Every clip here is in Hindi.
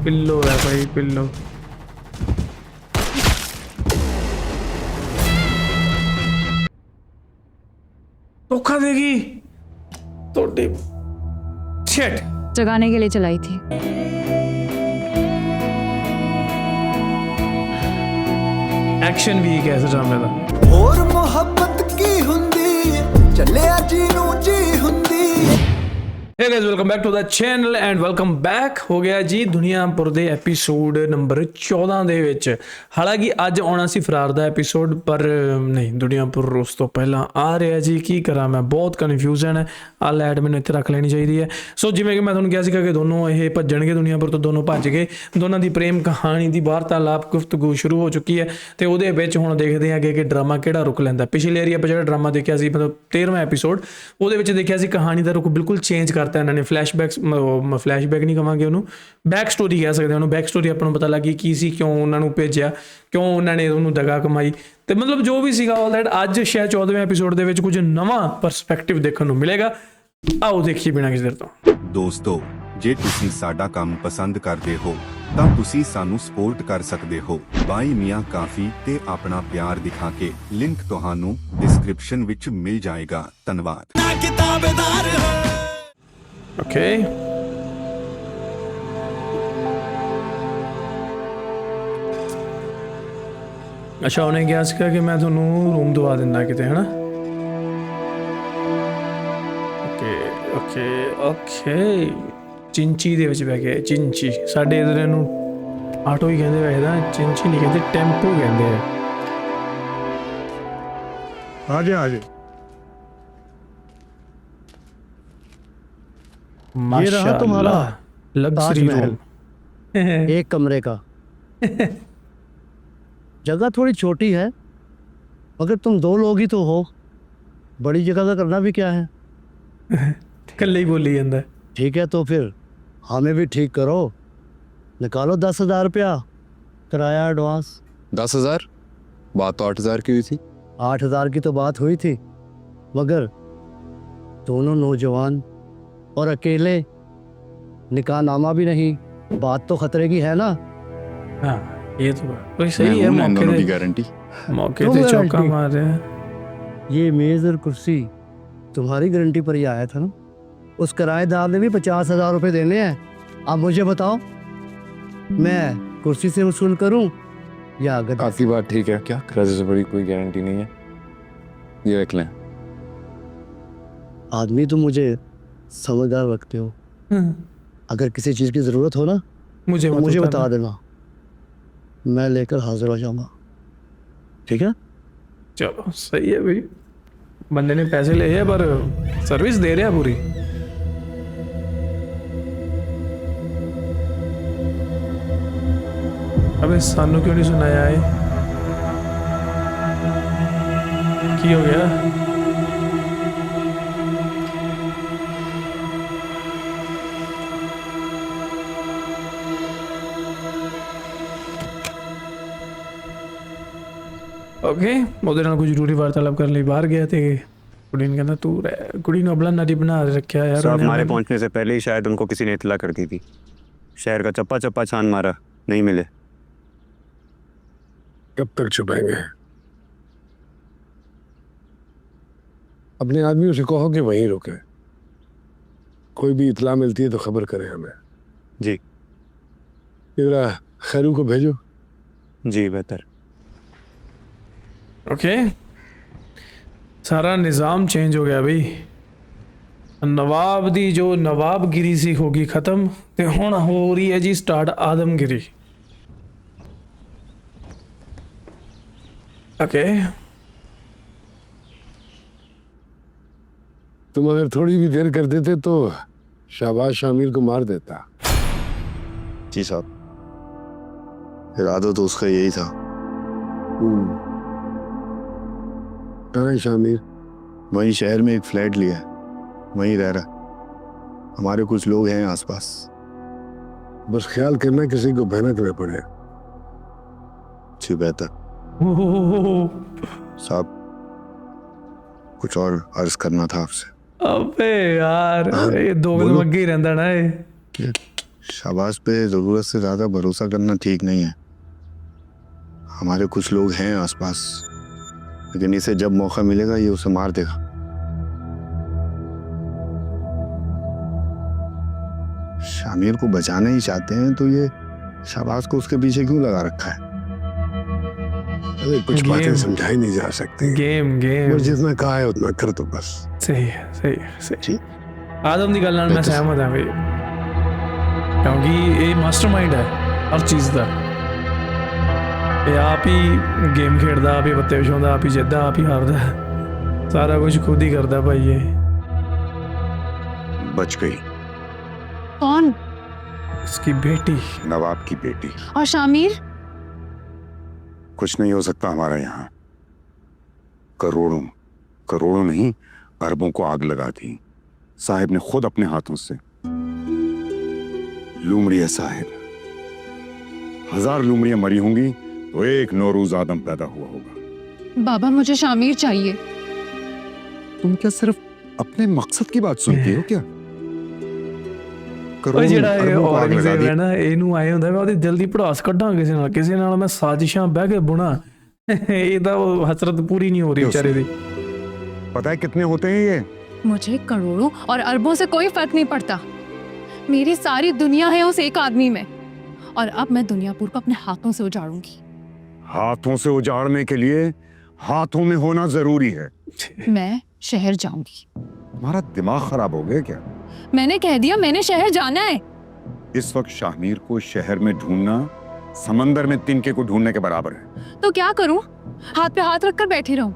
पिल्लो है भाई, पिल्लो। धोखा देगी तो शिट, जगाने के लिए चलाई थी। एक्शन वीक है इस ड्रामे का। और मोहब्बत की हुंदी चलिया जी नू जी हुंदी। Hey guys, welcome back to the channel and welcome back हो गया जी ਦੁਨੀਆਪੁਰ ਦੇ ਐਪੀਸੋਡ ਨੰਬਰ 14 ਦੇ ਵਿੱਚ। ਹਾਲਾਂਕਿ ਅੱਜ ਆਉਣਾ ਸੀ ਫਰਾਰ ਦਾ ਐਪੀਸੋਡ, ਪਰ ਨਹੀਂ, ਦੁਨੀਆਪੁਰ ਉਸ ਤੋਂ ਪਹਿਲਾਂ ਆ ਰਿਹਾ ਜੀ। ਕੀ ਕਰਾਂ ਮੈਂ, ਬਹੁਤ ਕਨਫਿਊਜ਼ਨ ਹੈ। ਆ ਲੈਟ ਮੈਨੂੰ ਇੱਥੇ ਰੱਖ ਲੈਣੀ ਚਾਹੀਦੀ ਹੈ। ਸੋ ਜਿਵੇਂ ਕਿ ਮੈਂ ਤੁਹਾਨੂੰ ਕਿਹਾ ਸੀਗਾ ਕਿ ਦੋਨੋਂ ਇਹ ਭੱਜਣਗੇ ਦੁਨੀਆਪੁਰ ਤੋਂ, ਦੋਨੋਂ ਭੱਜ ਗਏ। ਦੋਨਾਂ ਦੀ ਪ੍ਰੇਮ ਕਹਾਣੀ ਦੀ ਵਾਰਤਾਲਾਪ ਗੁਫ਼ਤਗੂ ਸ਼ੁਰੂ ਹੋ ਚੁੱਕੀ ਹੈ ਤੇ ਉਹਦੇ ਵਿੱਚ ਹੁਣ ਦੇਖਦੇ ਹਾਂ ਕਿ ਡਰਾਮਾ ਕਿਹੜਾ ਰੁਕ ਲੈਂਦਾ। ਪਿਛਲੇ ਏਰੀਆ ਆਪਾਂ ਜਿਹੜਾ ਡਰਾਮਾ ਦੇਖਿਆ ਸੀ, ਮਤਲਬ 13ਵਾਂ ਐਪੀਸੋਡ, ਉਹਦੇ ਵਿੱਚ ਦੇਖਿਆ ਸੀ ਕਹਾਣੀ ਦਾ ਰੁਖ ਬਿਲਕੁਲ ਚੇਂਜ ਕਰਤਾ ਇਹਨਾਂ ਨੇ। ਫਲੈਸ਼ਬੈਕ ਨਹੀਂ ਕਹਾਂਗੇ ਉਹਨੂੰ, ਬੈਕ ਸਟੋਰੀ ਕਹਿ ਸਕਦੇ ਉਹਨੂੰ। ਬੈਕ ਸਟੋਰੀ ਆਪਾਂ ਨੂੰ ਪਤਾ ਲੱਗੀ ਕੀ ਸੀ, ਕਿਉਂ ਉਹਨਾਂ ਨੂੰ ਭੇਜਿਆ, ਕਿਉਂ ਉਹਨਾਂ ਨੇ ਉਹਨੂੰ ਦਗਾ ਕਮਾਈ, ਤੇ ਮਤਲਬ ਜੋ ਵੀ ਸੀਗਾ ਆਲ ਦੈਟ। ਅੱਜ ਸ਼ਾਇਦ 14ਵੇਂ ਐਪੀਸੋਡ ਦੇ ਵਿੱਚ ਕੁਝ ਨਵਾਂ ਪਰਸਪੈਕਟਿਵ ਦੇਖਣ ਨੂੰ ਮਿਲੇਗਾ। ਆਓ ਦੇਖੀਏ ਬਿਨਾਂ ਕਿਸੇ ਦੇਰ ਤੋਂ। ਦੋਸਤੋ, ਜੇ ਤੁਸੀਂ ਸਾਡਾ ਕੰਮ ਪਸੰਦ ਕਰਦੇ ਹੋ ਤਾਂ ਤੁਸੀਂ ਸਾਨੂੰ ਸਪੋਰਟ ਕਰ ਸਕਦੇ ਹੋ ਬਾਈ ਮੀਆਂ ਕਾਫੀ ਤੇ ਆਪਣਾ ਪਿਆਰ ਦਿਖਾ ਕੇ। ਲਿੰਕ ਤੁਹਾਨੂੰ ਡਿਸਕ੍ਰਿਪਸ਼ਨ ਵਿੱਚ ਮਿਲ ਜਾਏਗਾ। ਧੰਨਵਾਦ। ओके, अच्छा उन्हें क्या सीखा कि मैं थोनू रूम दवा दिंदा किते, है ना। ओके ओके ओके, चिंची दे विच बह गए। चिंची साडे इधर इहनू आटो ही कहंदे, वैसे तां चिंची नहीं कहते, टेंपो कहंदे हैं। आजे आजे, ये रहा तुम्हारा लग्जरी ताजमहल। रूम। एक कमरे का। जगह थोड़ी छोटी है, मगर तुम दो लोग ही तो हो। बड़ी जगह का करना भी क्या है। कल्ले ही बोली जांदा। ठीक है तो फिर हमें भी ठीक करो। निकालो 10,000 रुपया किराया एडवांस। 10,000? बात तो 8,000 की हुई थी। 8,000 की तो बात हुई थी, मगर दोनों नौजवान और अकेले, निकाहनामा भी नहीं, बात तो खतरे की है ना। हाँ ये तो कोई सही है। मौके की पे गारंटी मौके क्यों पे चौका गारंटी? मार रहे हैं। ये मेज़ और कुर्सी तुम्हारी गारंटी पर ही आया था ना। उस किराएदार ने भी 50,000 रुपये देने हैं। अब मुझे बताओ, मैं कुर्सी से वसूल करूं या गद्दी? आपकी बात ठीक है, क्या किराए से बड़ी कोई गारंटी नहीं है। ये रख लें। आदमी तो मुझे समझदार रखते हो। अगर किसी चीज़ की ज़रूरत हो ना मुझे तो मुझे बता देना, मैं लेकर हाजिर हो जाऊंगा। ठीक है। चलो सही है भाई, बंदे ने पैसे ले हैं पर सर्विस दे रहे हैं पूरी। अबे सानू क्यों नहीं सुनाया है, की हो गया। ओके, ਉਹਦੇ ਨਾਲ ਕੋਈ ਜ਼ਰੂਰੀ ਵਾਰਤਾਲਾਪ ਕਰਨ ਲਈ ਬਾਹਰ ਗਿਆ ਤੇ ਕੁੜੀ ਨੇ ਕਹਿੰਦਾ ਤੂੰ ਕੁੜੀ ਨੂੰ ਅਬਲਾ ਨਾਰੀ बना रखा यार। साहब, हमारे पहुंचने से पहले ही शायद उनको किसी ने इतला कर दी थी। शहर का चप्पा चप्पा छान मारा, नहीं मिले। कब तक छुपाएंगे? अपने आदमियों से कहो कि वहीं रुके। कोई भी इतला मिलती है तो खबर करें हमें। जी इधर खैरू को भेजो। जी बेहतर। ओके, सारा निज़ाम चेंज हो गया भाई। नवाब दी जो नवाबगिरी सी होगी ख़त्म, ते हुण हो रही है जी स्टार्ट आदमगिरी। ओके, तुम अगर थोड़ी भी देर कर देते तो शाहबाज शामिर को मार देता। जी साहब, इरादा तो उसका यही था। कहाँ है शामिर? वहीं शहर में एक फ्लैट लिया है, वहीं रह रहा। हमारे कुछ लोग हैं आसपास। बस ख्याल करना किसी को भनक न पड़े। जी बेहतर। साहब, कुछ और अर्ज करना था आपसे। अबे यार ये दो दिन अगे ही रहंदा ना ये। शाबाश पे ज़रूरत से ज़्यादा भरोसा करना ठीक नहीं है। हमारे कुछ लोग हैं आसपास, लेकिन इसे जब मौका मिलेगा ये उसे मार देगा। शामिर को बचाना ही चाहते हैं तो ये शाबाश को उसके पीछे क्यों लगा रखा है? अरे कुछ गेम। बातें समझाई नहीं जा सकती। गेम गेम बस जितना कहा है उतना कर दो बस। सही है सही है सही ठीक। आदम ਦੀ ਗੱਲ ਨਾਲ ਮੈਂ ਸਹਿਮਤ ਹਾਂ ਬਈ, ਕਿਉਂਕਿ ਇਹ ਮਾਸਟਰਮਾਈਂਡ ਹੈ ਹਰ ਚੀਜ਼ ਦਾ। ਇਹ ਆਪ ਹੀ ਗੇਮ ਖੇਡਦਾ, ਆਪ ਹੀ ਪੱਤੇ ਵਿਛਾਉਂਦਾ, ਆਪ ਹੀ ਜਿੱਤਦਾ, ਆਪ ਹੀ ਹਾਰਦਾ, ਸਾਰਾ ਕੁਝ ਖੁਦ ਹੀ ਕਰਦਾ ਭਾਈ ਇਹ। बच गई। कौन? इसकी बेटी। नवाब की बेटी। और शामिर? कुछ नहीं हो सकता हमारा यहाँ। करोड़ों करोड़ों नहीं, अरबों को आग लगा दी साहिब ने खुद अपने हाथों से। लूमड़िया साहिब, 1000 लूमड़ियां मरी होंगी तो एक नौरूज आदम पैदा हुआ होगा। बाबा मुझे शामिर चाहिए। तुम क्या सिर्फ अपने मकसद की बात सुनती हो क्या? ਉਹ ਜਿਹੜਾ ਇਹ अरबों को आग लगा ਔਰੰਗਜ਼ੇਬ दी। ਹੈ ਨਾ, ਇਹਨੂੰ ਆਏ ਹੁੰਦਾ ਮੈਂ ਉਹਦੀ ਦਿਲ ਦੀ ਭੜਾਸ ਕੱਢਾਂ ਕਿਸੇ ਨਾਲ ਮੈਂ ਸਾਜ਼ਿਸ਼ਾਂ ਬਹਿ ਕੇ ਬੁਣਾ। ਇਹ ਤਾਂ ਉਹ ਹਸਰਤ ਪੂਰੀ ਨਹੀਂ ਹੋ ਰਹੀ ਵਿਚਾਰੇ ਦੀ। पता है कितने होते हैं ये? मुझे करोड़ों और अरबों से कोई फर्क नहीं पड़ता। मेरी सारी दुनिया है उस एक आदमी में, और अब मैं दुनियापुर को अपने हाथों से उजाड़ूंगी। हाथों से उजाड़ने के लिए हाथों में होना जरूरी है। मैं शहर जाऊंगी। तुम्हारा दिमाग खराब हो गया क्या? मैंने कह दिया मैंने शहर जाना है। इस वक्त शाहमीर को शहर में ढूंढना समंदर में तिनके को ढूंढने के बराबर है। तो क्या करूं? हाथ पे हाथ रखकर बैठी रहूं?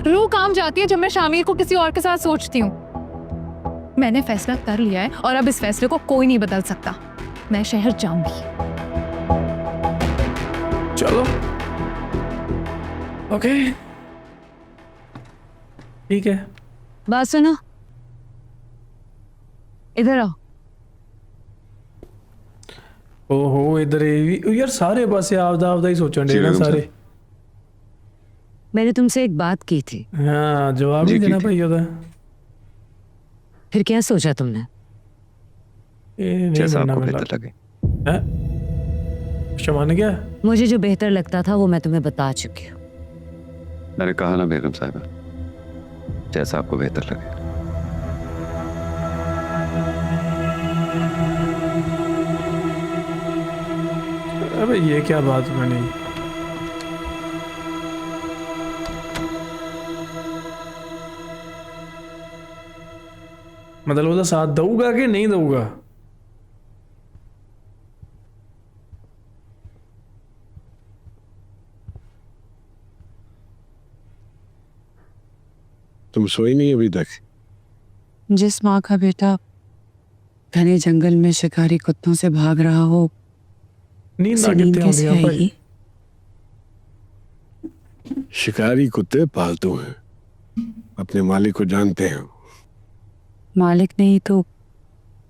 रूह काम जाती है जब मैं शामिर को किसी और के साथ सोचती हूँ। मैंने फैसला कर लिया है और अब इस फैसले को कोई नहीं बदल सकता। मैं शहर जाऊंगी। चलो ओके ठीक है। बात सुनो, इधर आओ। ओहो इधर ये भी यार सारे पासे आपदा ही सोचन डे ना सारे। मैंने तुमसे एक बात की थी, हाँ जवाब नहीं देना भाई ओदा। फिर क्या सोचा तुमने? जैसा आपको बेहतर लगे। शमान क्या? मुझे जो बेहतर लगता था वो मैं तुम्हें बता चुकी हूँ। मैंने कहा ना बेगम साहिबा, जैसा आपको बेहतर लगे। अबे ये क्या बात बनी? मतलब ਉਹਦਾ ਸਾਥ ਦਊਗਾ कि नहीं ਦਊਗਾ? तुम सोई नहीं अभी तक? जिस माँ का बेटा घने जंगल में शिकारी कुत्तों से भाग रहा हो, नींद उसे आ नींद कितने कैसे आती है आएगी? शिकारी कुत्ते पालतू हैं, अपने मालिक को जानते हैं। मालिक ने ही तो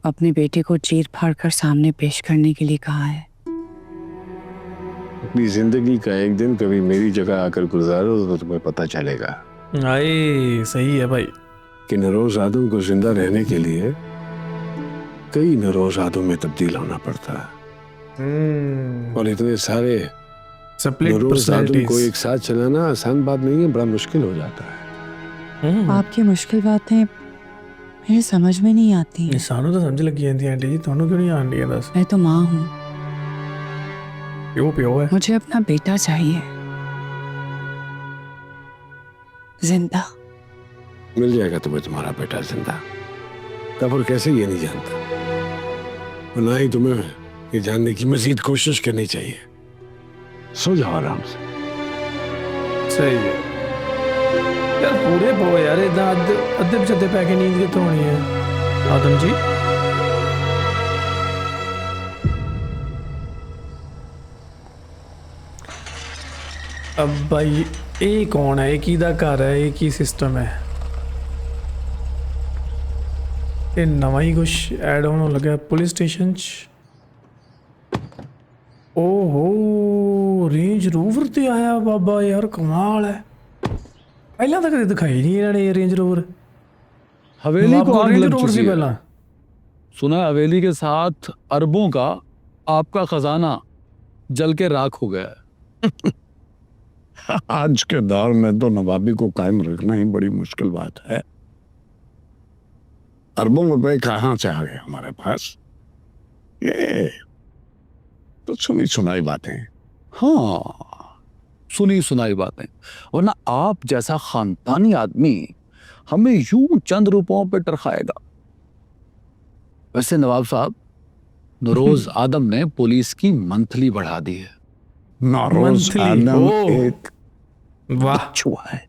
अपने बेटे को चीर फाड़ कर सामने पेश करने के लिए कहा है। अपनी जिंदगी का एक दिन कभी मेरी जगह आकर गुजारो तो तुम्हें पता चलेगा आए सही है भाई कि नरोज आदम को जिंदा रहने के लिए कई नरोज आदम में तब्दील होना पड़ता है। और इतने सारे स्प्लिट नरोज आदम को पर्सनालिटीज। एक साथ चलाना आसान बात नहीं है, बड़ा मुश्किल हो जाता है। आपकी मुश्किल बातें मेरे समझ में नहीं आती हैं। सानू तो समझ लगी जाती आंटी जी, ਤੁਹਾਨੂੰ क्यों नहीं आन रही है? दस मैं तो माँ हूँ, प्यो प्यो है। मुझे अपना बेटा चाहिए, जिंदा। मिल जाएगा तुम्हें तुम्हारा बेटा जिंदा, तब और कैसे ये नहीं जानता। और ना ही तुम्हें ये जानने की मजीद कोशिश करनी चाहिए। सो जाओ आराम से। सही है यार, पूरे पो यार, इतना अद्धे पचद्दे पै के नींद कितों होनी है आदम जी? अब भाई ये कौन है, एक ही दा घर है, एक ही सिस्टम है। ये नवा ही कुछ ऐड होने लगा पुलिस स्टेशन च। ओहो रेंज रोवर ते आया बाबा यार, कमाल है। पहला तो कभी दिखाई नहीं इन्होंने ये रेंज रोवर। हवेली को आग रेंज लग रोवर चुकी सी है। पहला सुना हवेली के साथ अरबों का आपका खजाना जल के राख हो गया है। आज के दौर में तो नवाबी को कायम रखना ही बड़ी मुश्किल बात है। अरबों रुपए कहाँ से आ गए हमारे पास? ये तो सुनी सुनाई बातें। हाँ, सुनी सुनाई बातें, वरना आप जैसा खानदानी आदमी हमें यूं चंद रुपयों पे टरखाएगा। वैसे नवाब साहब, नरोज आदम ने पुलिस की मंथली बढ़ा दी है। नौरोज Monthly, आदम ओह। एक वाह बिच्छू है,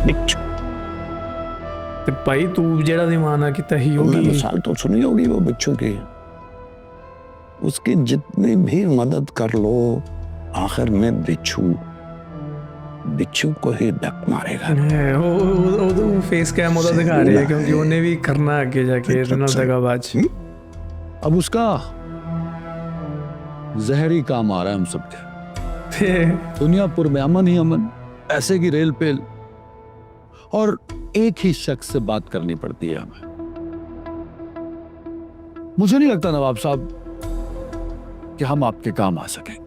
बिच्छू। ਤੇ ਭਾਈ ਤੂੰ ਜਿਹੜਾ ਦਿਮਾਨਾ ਕੀਤਾ ਹੀ तुमने ਹੋਗੀ मिसाल तो सुनी होगी वो बिच्छू की। उसकी जितनी भी मदद कर लो, आखिर में बिच्छू बिच्छू को ही धक मारेगा। ਉਹ ਫੇਸ ਕੈਮ ਉਹਦਾ ਦਿਖਾ ਰਿਹਾ ਕਿਉਂਕਿ ਉਹਨੇ ਵੀ ਕਰਨਾ ਅੱਗੇ ਜਾ ਕੇ ਇਹਦੇ ਨਾਲ ਦਗਾਬਾਜ਼। अब उसका जहरी काम आ रहा है हम सबके। ਤੇ दुनियापुर में अमन ही अमन, ऐसे की रेल पेल, और एक ही शख्स से बात करनी पड़ती है हमें। मुझे नहीं लगता नवाब साहब कि हम आपके काम आ सकें।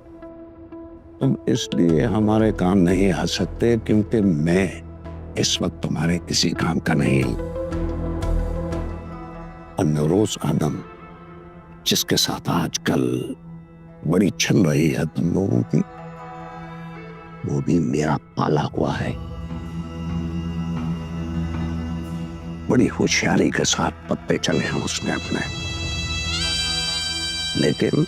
तुम इसलिए हमारे काम नहीं आ सकते क्योंकि मैं इस वक्त तुम्हारे किसी काम का नहीं हूं। और नौरोज आदम, जिसके साथ आजकल बड़ी चल रही है तुम लोगों की, वो भी मेरा पाला हुआ है। बड़ी होशियारी के साथ पत्ते चले हैं उसने अपने, लेकिन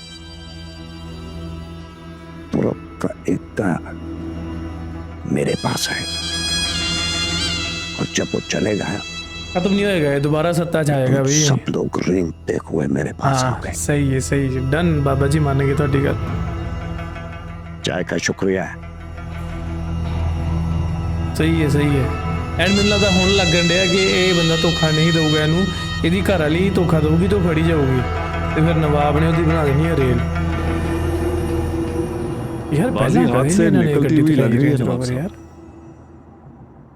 तुरप का इतना मेरे पास है, और जब वो चलेगा खत्म नहीं होएगा ये, दोबारा सत्ता जाएगा भाई। सब लोग रेंगते हुए मेरे पास आ हाँ गए। सही है सही है, डन बाबा जी मान गए ਤੁਹਾਡੀ ਗੱਲ। चाय का शुक्रिया है। ਸਹੀ ਹੈ ਸਹੀ ਹੈ। ਐਂਡ ਮੈਨੂੰ ਲੱਗਦਾ ਹੁਣ ਲੱਗਣ ਡਿਆ ਕਿ ਇਹ ਬੰਦਾ ਧੋਖਾ ਨਹੀਂ ਦਊਗਾ ਇਹਨੂੰ, ਇਹਦੀ ਘਰ ਵਾਲੀ ਹੀ ਧੋਖਾ ਦਊਗੀ ਤਾਂ ਫੜੀ ਜਾਊਗੀ ਤੇ ਫਿਰ ਨਵਾਬ ਨੇ ਉਹਦੀ ਬਣਾ ਦੇਣੀ ਹੈ ਰੇਲ। यार बाजी पहले हाथ से निकलती हुई लग रही है नवाब साहब। यार।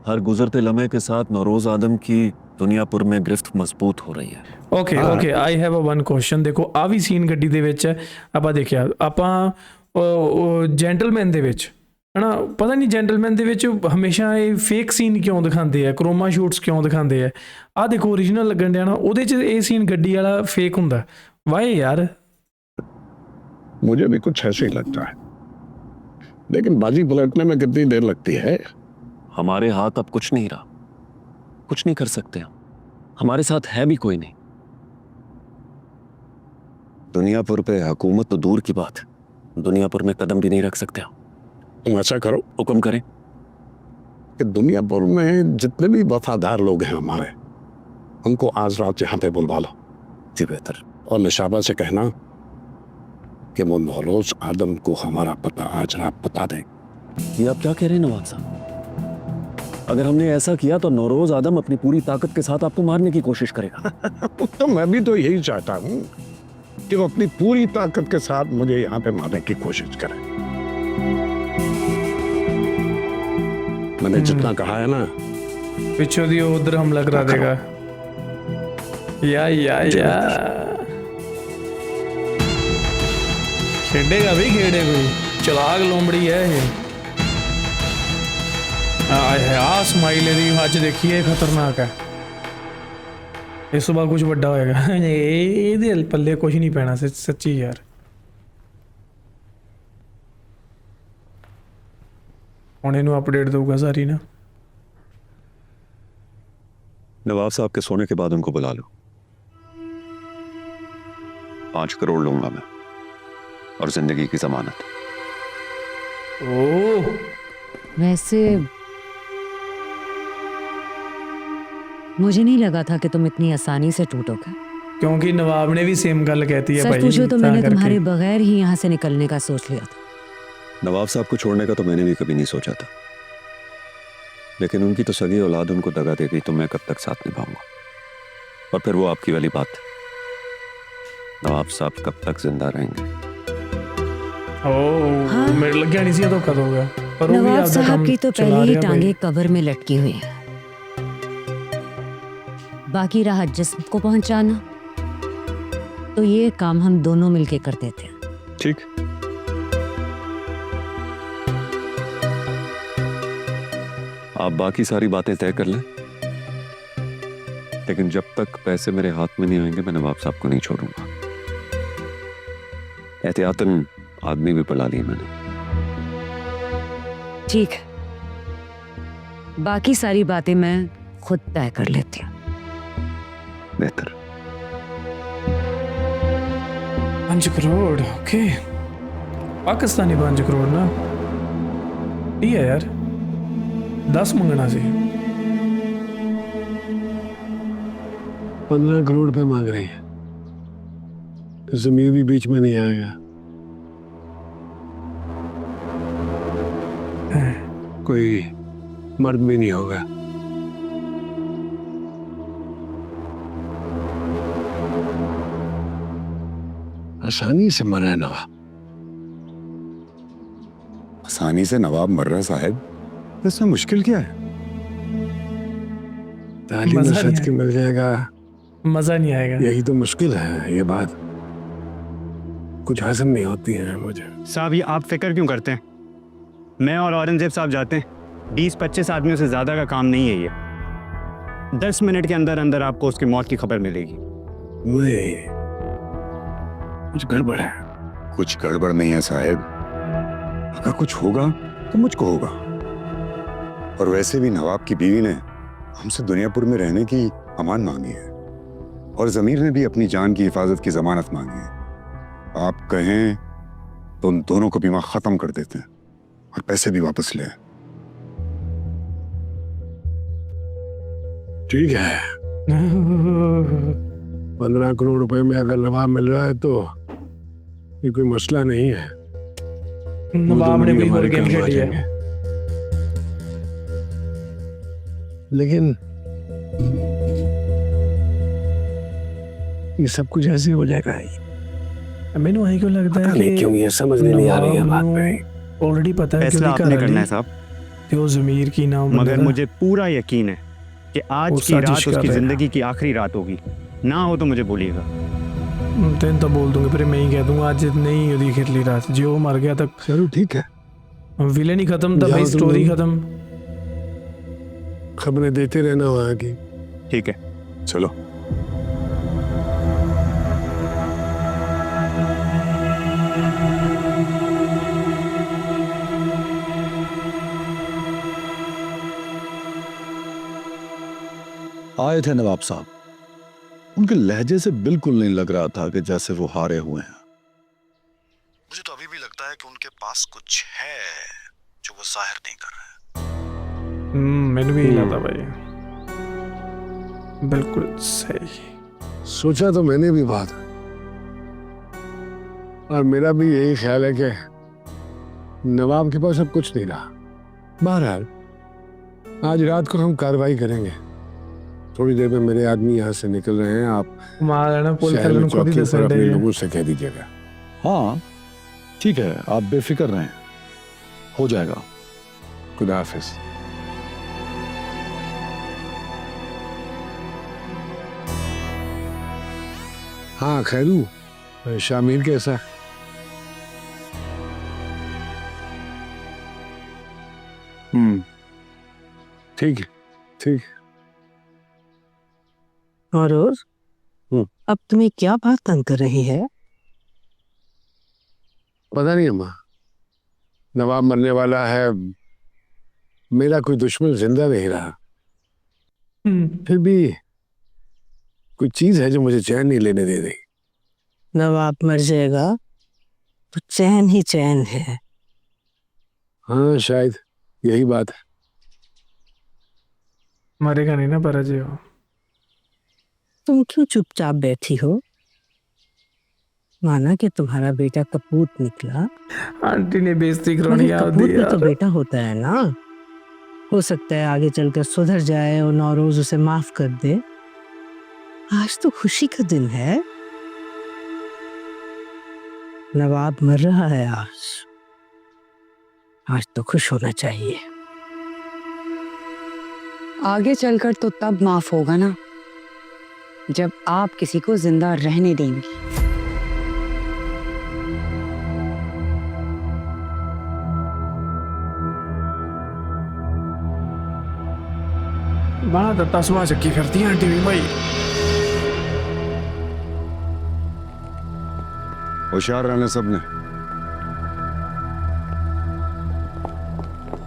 हर गुजरते लम्हे के साथ नौरोज आदम की दुनियापुर में गिरफ्त मजबूत हो रही है। Okay okay I have a one question. ਦੇਖੋ ਆ ਵੀ ਸੀਨ ਗੱਡੀ ਦੇ ਵਿੱਚ ਹੈ, ਆਪਾਂ ਦੇਖਿਆ ਆਪਾਂ ਜੈਂਟਲਮੈਨ ਦੇ ਵਿੱਚ ਹਨਾ, ਪਤਾ ਨਹੀਂ ਜੈਂਟਲਮੈਨ ਦੇ ਵਿੱਚ ਹਮੇਸ਼ਾ ਇਹ ਫੇਕ ਸੀਨ ਕਿਉਂ ਦਿਖਾਉਂਦੇ ਆ, ਕਰੋਮਾ ਸ਼ੂਟਸ ਕਿਉਂ ਦਿਖਾਉਂਦੇ ਆ। ਆਹ ਦੇਖੋ ਓਰੀਜਨਲ ਲੱਗਣ ਡਿਆ ਨਾ, ਉਹਦੇ 'ਚ ਇਹ ਸੀਨ ਗੱਡੀ ਵਾਲਾ ਫੇਕ ਹੁੰਦਾ। ਵਾਏ यार। मुझे भी कुछ ऐसे ही लगता है, लेकिन बाजी पलटने में कितनी देर लगती है? हमारे हाथ अब कुछ नहीं रहा, कुछ नहीं कर सकते हम, हमारे साथ है भी कोई नहीं। दुनियापुर पे हुकूमत तो दूर की बात, दुनियापुर में कदम भी नहीं रख सकते हम। तुम ऐसा करो, हुक्म करें कि दुनियापुर में जितने भी वफादार लोग हैं हमारे, उनको आज रात यहाँ पे बुलवा लो। जी बेहतर। और निशाबा से कहना कि वो नौरोज आदम को हमारा पता आज रात बता दें। ये आप क्या कह रहे हैं नवाब साहब? अगर हमने ऐसा किया तो नौरोज आदम अपनी पूरी ताकत के साथ आपको मारने की कोशिश करेगा। तो मैं भी तो यही चाहता हूँ कि वो अपनी पूरी ताकत के साथ मुझे यहाँ पे मारने की कोशिश करे। मैंने जितना कहा है ना, पिछो दी उधर हमला करा देगा। या खेडेगा भी खेडे कोई चलाक लोमड़ी है ये। आ स्माइल दी आज देखिए खतरनाक है। इस सुबह कुछ बड़ा होएगा ये पल्ले कुछ नहीं पैना सच्ची यार। हुण इहनूं अपडेट दूंगा सारी ना। नवाब साहब के सोने के बाद उनको बुला लो। 5 करोड़ लूंगा मैं और जिंदगी की जमानत। ओह वैसे मुझे नहीं लगा था कि तुम इतनी आसानी से टूटोगे। क्योंकि नवाब ने भी सेम गल कहती है सच भाई। पूछो तो तां मैंने करके। तुम्हारे बगैर ही यहाँ से निकलने का सोच लिया था। नवाब साहब को छोड़ने का तो मैंने भी कभी नहीं सोचा था, लेकिन उनकी तो सगी औलाद उनको दगा देगी तो मैं कब तक साथ निभाऊंगा। और फिर वो आपकी वाली बात, नवाब साहब कब तक जिंदा रहेंगे? ओह हाँ। मेरे लग गया नहीं सी धोखा दोगा, पर वो भी नवाब आपका साहब काम की तो चला पहले ही रहा भाई। टांगे कबर में लटकी हुई है। बाकी रहा जिस्म को पहुंचाना, तो ये काम हम दोनों मिलके कर देते हैं। ठीक। आप बाकी सारी बातें तय कर लें, लेकिन जब तक पैसे मेरे हाथ में नहीं आएंगे मैं नवाब साहब को नहीं छोड़ूंगा। एहतियातन आदमी भी बुला लिए मैंने। ठीक है, बाकी सारी बातें मैं खुद तय कर लेती हूँ। बेहतर। 5 करोड़, ओके। पाकिस्तानी 5 करोड़ ना, ठीक है यार। 10 मंगना सी। 15 करोड़ रुपए मांग रही है। जमीर भी बीच में नहीं आएगा। कोई मर्द भी नहीं होगा। आसानी से मरा है नवाब। आसानी से नवाब मर रहा साहब, इसमें मुश्किल क्या है? तालीम मजा सच नहीं के मिल जाएगा, मजा नहीं आएगा। यही तो मुश्किल है। ये बात कुछ हजम नहीं होती है मुझे। साहब ये आप फिक्र क्यों करते हैं? मैं और औरंगजेब साहब जाते हैं। 20-25 आदमियों से ज्यादा का काम नहीं है ये। 10 मिनट के अंदर अंदर आपको उसकी मौत की खबर मिलेगी। नहीं, कुछ गड़बड़ है। कुछ गड़बड़ नहीं है साहब। अगर कुछ होगा तो मुझको होगा। और वैसे भी नवाब की बीवी ने हमसे दुनियापुर में रहने की अमान मांगी है, और जमीर ने भी अपनी जान की हिफाजत की जमानत मांगी है। आप कहें तो उन दोनों को बीमा खत्म कर देते हैं और पैसे भी वापस ले। ठीक है, 15 करोड़ रुपए में अगर नवाब मिल रहा है तो ये कोई मसला नहीं है। नवाब ने भी हमारे गेम काम आ खेली है। जाएंगे। लेकिन ये सब कुछ ऐसे हो जाएगा ही। मैंने वही क्यों लगता है पता नहीं क्यों ये समझ नहीं आ रही है बात पे। ऑलरेडी पता है फैसला आपने करना है साहब। कि वो जमीर की ना मगर मुझे पूरा यकीन है कि आज वो की रात साजिश कर उसकी रहे हैं। जिंदगी की आखिरी रात होगी। ना हो तो मुझे बोलिएगा। तेन तो बोल दूंगा, फिर मैं ही कह दूंगा आज नहीं होती खिरली रात। जो मर गया तक चलो ठीक है, विलेन ही खत्म था जाओ भाई, तुम स्टोरी लोग। खत्म। खबरें देते रहना वहां की। ठीक है, चलो। आए थे नवाब साहब, उनके लहजे से बिल्कुल नहीं लग रहा था कि जैसे वो हारे हुए हैं। मुझे तो अभी भी लगता है कि उनके पास कुछ है जो वो जाहिर नहीं कर रहे। मैंने भी हिला था भाई, बिल्कुल सही। सोचा तो मैंने भी बात, और मेरा भी यही ख्याल है कि नवाब के पास अब कुछ नहीं रहा। बहरहाल आज रात को हम कार्रवाई करेंगे। थोड़ी देर में मेरे आदमी यहाँ से निकल रहे हैं। आप मारना पुल शहर में चलन को भी चौकी पर अपने दे लोगों से कह दीजिएगा। हाँ ठीक है, आप बेफिक्र रहें, हो जाएगा। खुदा हाफिज। हाँ खैरू, शामिर कैसा? ठीक है, ठीक। और अब तुम्हें क्या बात तंग कर रही है? पता नहीं अम्मा, नवाब मरने वाला है, मेरा कोई दुश्मन जिंदा नहीं रहा। फिर भी कोई चीज है जो मुझे चैन नहीं लेने दे रही। नवाब मर जाएगा तो चैन ही चैन है। हाँ शायद यही बात है। मरेगा नहीं ना पराजय हो। तुम क्यों चुपचाप बैठी हो? माना कि तुम्हारा बेटा कपूत निकला, आंटी ने बेइज्जती मगर करवानी याद कपूत दी में तो यार। बेटा होता है ना। हो सकता है आगे चलकर सुधर जाए और नौरोज उसे माफ कर दे। आज तो खुशी का दिन है। नवाब मर रहा है आज तो खुश होना चाहिए। आगे चलकर तो तब माफ होगा ना, जब आप किसी को जिंदा रहने देंगी। बड़ा दत्ता सुबह चक्की फिरती है आंटी भी भाई। होशियार रहने सबने।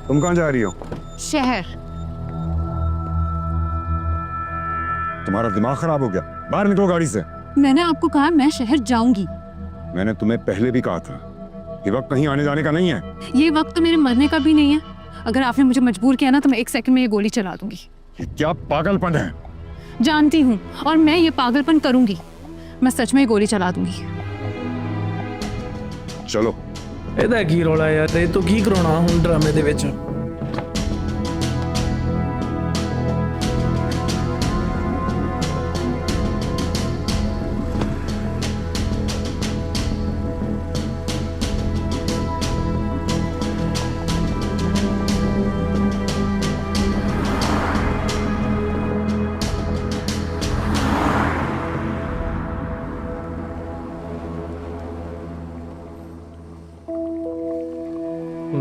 तुम कहाँ जा रही हो? शहर। तुम्हारा दिमाग खराब हो गया, बाहर निकलो गाड़ी से। मैंने आपको कहा मैं शहर जाऊंगी। मैंने तुम्हें पहले भी कहा था ये वक्त कहीं आने जाने का नहीं है। ये वक्त तो मेरे मरने का भी नहीं है। अगर आपने मुझे मजबूर किया ना तो मैं 1 सेकंड में ये गोली चला दूंगी। ये क्या पागलपन है? जानती हूँ और मैं ये पागलपन करूंगी। मैं सच में ये गोली चला दूंगी। चलो। ਇਹਦਾ ਕੀ ਰੌਲਾ ਯਾਰ, ਇਹ ਤੋਂ ਕੀ ਕਰਾਉਣਾ ਹੁਣ ਡਰਾਮੇ ਦੇ ਵਿੱਚ।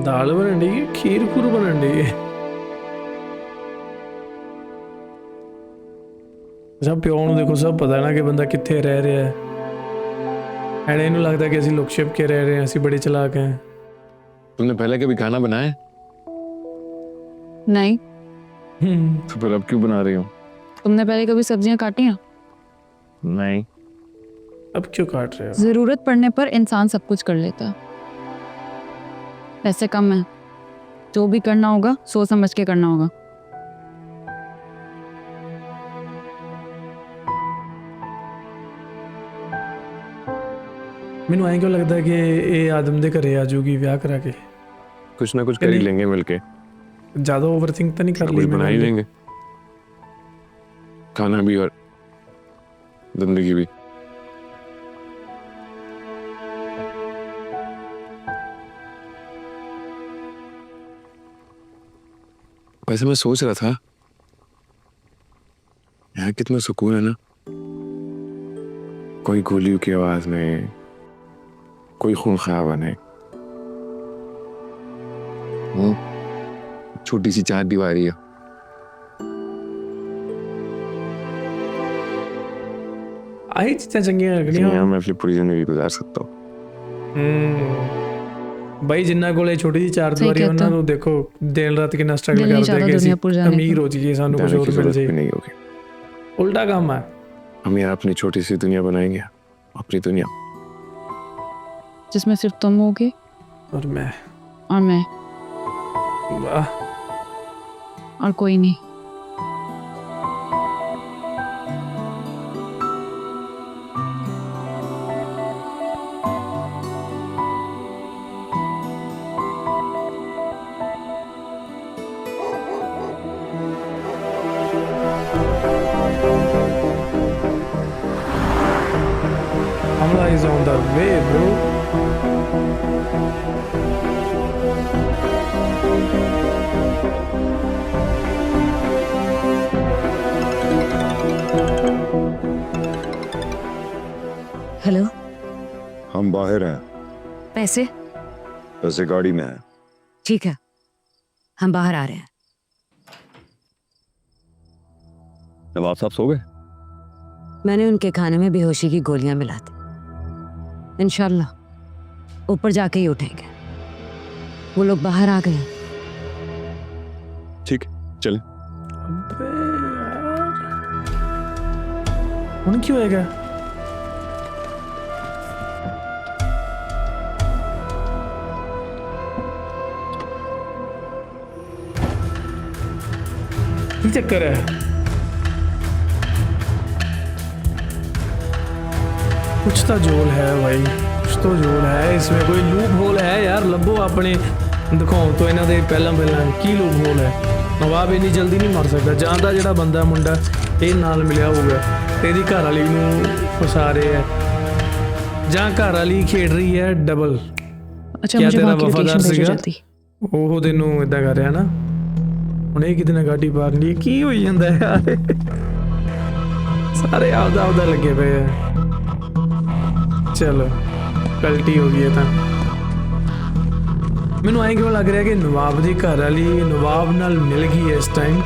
दाल बनन डी, खीर खूर बनन डी। सब प्यो ਨੂੰ देखो सब पता है ना कि बंदा कित्थे रह रहा है। एने इन्हें लगता है कि ਅਸੀਂ ਲੁਕ ਛਿਪ के रह रहे हैं, ਅਸੀਂ बड़े चालाक हैं। तुमने पहले कभी खाना बनाया? नहीं। तो फिर अब क्यों बना रही हो? तुमने पहले कभी सब्जियां काटी हैं? नहीं। अब क्यों काट रहे हो? जरूरत पड़ने पर इंसान सब कुछ कर लेता है। पैसे कम है, जो भी करना होगा सोच समझ के करना होगा। ਮੈਨੂੰ ਐਂ ਕਿਉਂ ਲੱਗਦਾ ਕਿ ਇਹ ਆਦਮ ਦੇ ਘਰੇ ਆ ਜਾਊਗੀ ਵਿਆਹ ਕਰਾ ਕੇ। कुछ ना कुछ कर ही लेंगे मिलके। ज्यादा ओवरथिंक तो नहीं कर कुछ ली बना ही मैंने। लेंगे, खाना भी और जिंदगी भी। वैसे मैं सोच रहा था यहाँ कितना सुकून है ना, कोई गोलियों की आवाज नहीं, कोई खून खराबा नहीं, वो छोटी सी 4 दीवारी है। आई चीज़ें चंगियां लगनियां। यहाँ मैं अपनी पूरी जिंदगी गुजार सकता हूँ। भाई जिन्ना कोले छोटी जी 4 सही दीवारी कहते ਉਹਨਾਂ हो। ਨੂੰ ਦੇਖੋ ਦਿਨ ਰਾਤ ਕਿੰਨਾ दिल स्ट्रगल नहीं ਕਰਦੇ चाहता कि ਅਸੀਂ दुनियापुर जाने अमीर का। हो जाइए, ਸਾਨੂੰ कुछ जाने और की मिल जरूरत जाए। भी नहीं होगी। उल्टा काम है। हम यहाँ अपनी छोटी सी दुनिया बनाएंगे, अपनी दुनिया। जिसमें सिर्फ तुम होगे और मैं। और मैं वाह। और कोई नहीं। Amla is on the way, bro. Hello, हम बाहर हैं, पैसे? वैसे गाड़ी में है। ठीक है, हम बाहर आ रहे हैं। नवाब साहब सो गए? मैंने उनके खाने में बेहोशी की गोलियां मिला दी। इंशाल्लाह ऊपर जाके ही उठेंगे। वो लोग बाहर आ गए। ठीक, चले। अबे यार। ਹੁਣ ਕੀ ਹੋਏਗਾ? ਕੀ ਚੱਕਰ ਹੈ? कुछ तो जोल है भाई, कुछ तो जोल है इसमें। कोई लूप होल है यार, लभो अपने दिखाओ तो इन्हों के पहला की लूप होल है। नवाब इन्नी जल्दी नहीं मर सकता। जान दा जिहड़ा बंदा मुंडा ये नाल मिलिया होगा ते इहदी घर वाली नूं फसा रहे है, जां घर वाली खेड रही है डबल। अच्छा, क्या मुझे तेरा वहाँ की वफादार लोकेशन भेजो सीगा? जल्दी। ਉਹ ਤੈਨੂੰ ਇਦਾਂ ਕਰ ਰਿਹਾ ਨਾ, ਹੁਣ ਇਹ ਕਿਤੇ ਨਾ ਗਾਡੀ ਪਾਰ ਲਈ ਕੀ ਹੋਈ ਜਾਂਦਾ ਯਾਰ। ਸਾਰੇ ਆਪਦਾ ਆਪਦਾ ਲੱਗੇ ਪਏ ਆ। ਚਲੋ ਗਲਤੀ ਹੋ ਗਈ ਹੈ ਤਾਂ। ਮੈਨੂੰ ਐਂ ਕਿਉਂ ਲੱਗ ਰਿਹਾ ਕਿ ਨਵਾਬ ਦੀ ਘਰ ਵਾਲੀ ਨਵਾਬ ਨਾਲ ਮਿਲ ਗਈ ਇਸ ਟਾਈਮ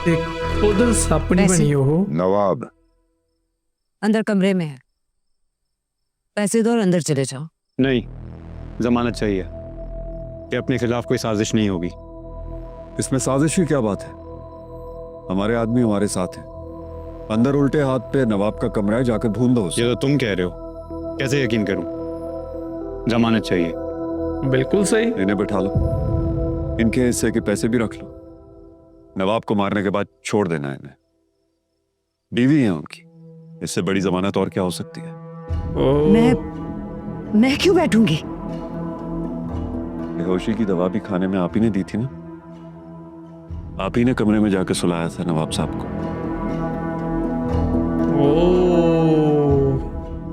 ਤੇ ਖੁਦ ਸੱਪ ਨਹੀਂ ਪੈਸੇ? ਬਣੀ ਉਹ। नवाब अंदर कमरे में है, पैसे दो और अंदर चले जाओ। नहीं, जमानत चाहिए कि अपने खिलाफ कोई साजिश नहीं होगी। इसमें साजिश की क्या बात है? हमारे आदमी हमारे साथ हैं। अंदर उल्टे हाथ पे नवाब का कमरा है, जाकर ढूंढ दो उसे। ये तो तुम कह रहे हो, कैसे यकीन करूं? जमानत चाहिए। बिल्कुल सही। इन्हें बिठा लो, इनके हिस्से के पैसे भी रख लो। नवाब को मारने के बाद छोड़ देना इन्हें। बीवी है उनकी, इससे बड़ी जमानत और क्या हो सकती है? मैं क्यों बैठूंगी? बेहोशी की दवा भी खाने में आप ही ने दी थी ना? आप ही ने कमरे में जाकर सुलाया था नवाब साहब को।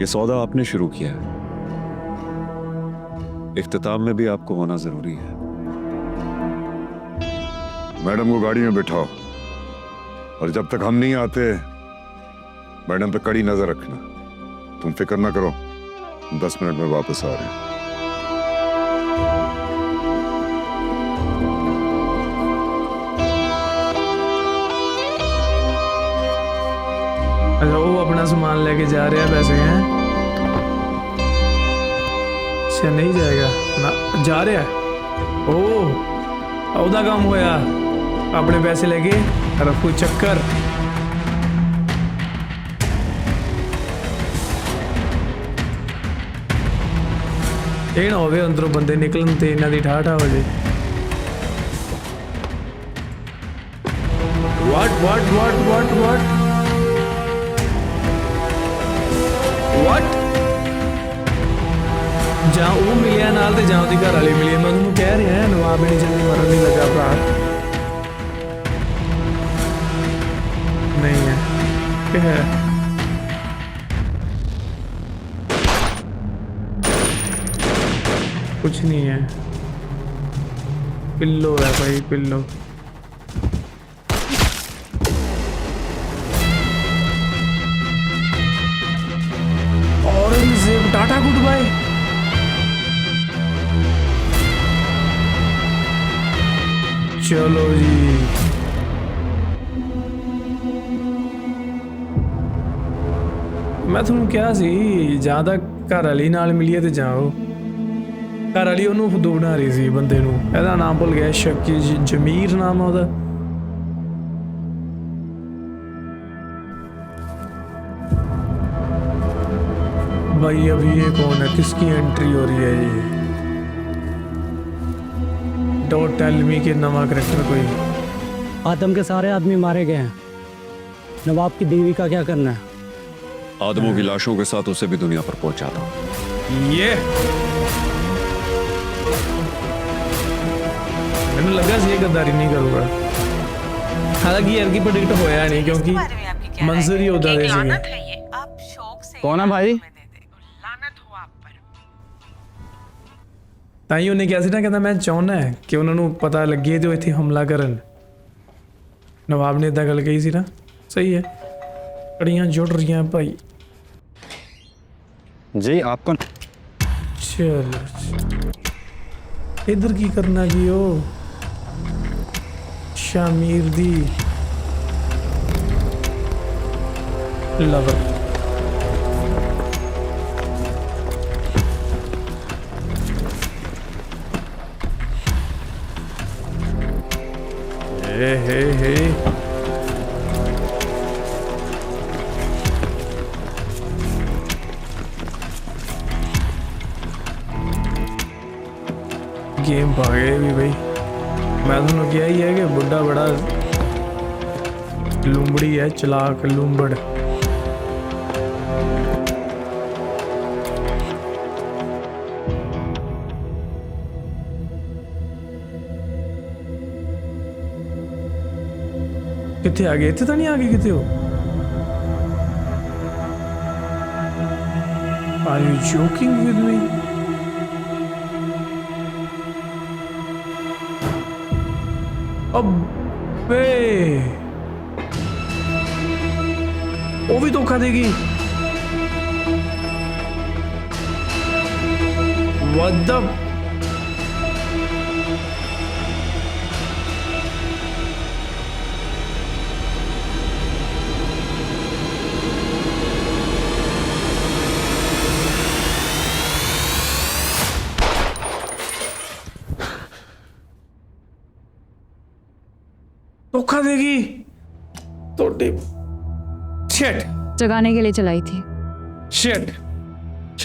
ये सौदा आपने शुरू किया है, इख्तिताम में भी आपको होना जरूरी है। मैडम को गाड़ी में बिठाओ और जब तक हम नहीं आते मैडम पे कड़ी नजर रखना। तुम फिक्र ना करो, 10 मिनट में वापस आ रहे हैं। अच्छा वो अपना सामान लेके जा रहे हैं, पैसे हैं? अच्छा नहीं जाएगा ना, जा रहा है। ओ ਉਹਦਾ ਕੰਮ ਹੋਇਆ, ਆਪਣੇ ਪੈਸੇ ਲੈ ਕੇ ਰਫੂ ਚੱਕਰ। ਇਹ ਨਾ ਹੋਵੇ ਅੰਦਰੋਂ ਬੰਦੇ ਨਿਕਲਣ ਤੇ ਇਹਨਾਂ ਦੀ ਠਾਠਾ ਹੋ ਜੇ। What? ਜਾਂ ਉਹ ਮਿਲਿਆ ਨਾਲ ਤੇ ਜਾਂ ਉਹਦੀ ਘਰ ਵਾਲੀ ਮਿਲੀ। ਮੈਂ ਤੁਹਾਨੂੰ ਕਹਿ ਰਿਹਾ ਨਵਾਬ ਨੇ ਜਲਦੀ ਮਰਨ ਨਹੀਂ ਲੱਗਾ ਭਰਾ। ਨਹੀਂ ਹੈ ਕਿ ਹੈ? कुछ नहीं है, पिल्लो है भाई, pillow. Aurangzeb tata good bye. चलो जी मैं ਤੁਹਾਨੂੰ ਕਿਹਾ ਸੀ ਜਾਂ ਤਾਂ ਘਰ ਵਾਲੀ ਨਾਲ ਮਿਲੀਏ ਤੇ ਜਾਓ। ਘਰ ਵਾਲੀ ਉਹਨੂੰ ਫੁੱਦੂ ਬਣਾ ਰਹੀ ਸੀ ਬੰਦੇ ਨੂੰ। ਇਹਦਾ ਨਾਮ ਭੁੱਲ ਗਿਆ, ਸ਼ੱਕੀ ਜਮੀਰ ਨਾਮ ਆ ਉਹਦਾ। भाई अभी ये कौन है, किसकी एंट्री हो रही है? ये डोंट टेल मी कि नवा करेक्टर कोई। आदम के सारे आदमी मारे गए हैं, नवाब की बीवी का क्या करना है? आदमों की लाशों के साथ उसे भी दुनिया पर पहुंचाता हूं। ये मैंने लगा सी ये गद्दारी नहीं करूँगा। हालांकि यार की प्रेडिक्ट होया नहीं क्योंकि मंजर ही उदा दे सी। कौन है भाई? ਤਾਂ ਹੀ ਉਹਨੇ ਕਿਹਾ ਸੀ ਨਾ, ਕਹਿੰਦਾ ਮੈਂ ਚਾਹੁੰਦਾ ਕਿ ਉਹਨਾਂ ਨੂੰ ਪਤਾ ਲੱਗੇ ਜੋ ਇੱਥੇ ਹਮਲਾ ਕਰਨ। ਨਵਾਬ ਨੇ ਇਦਾਂ ਗੱਲ ਕਹੀ ਸੀ ਨਾ। ਸਹੀ ਹੈ, ਕੜੀਆਂ ਜੁੜ ਰਹੀਆਂ ਭਾਈ। जी आपको ਚਲੋ ਇਧਰ ਕੀ ਕਰਨਾ ਜੀ? ਉਹ ਸ਼ਾਮੀਰ ਦੀ ਲਵਰ। हे गेम पा गए भी भाई। मैं ਤੁਹਾਨੂੰ ਕਿਹਾ ਹੀ ਹੈ ਕਿ ਬੁੱਢਾ ਬੜਾ ਲੂੰਬੜੀ ਹੈ, ਚਲਾਕ ਲੂੰਬੜ। ਕਿੱਥੇ ਆ ਗਏ? ਇੱਥੇ ਤਾਂ ਨਹੀਂ ਆ ਗਏ ਕਿਤੇ ਹੋ? Are you joking with me? अबे वो भी धोखा देगी। What the? धोखा देगी थोड़ी शिट जगाने के लिए चलाई थी, शिट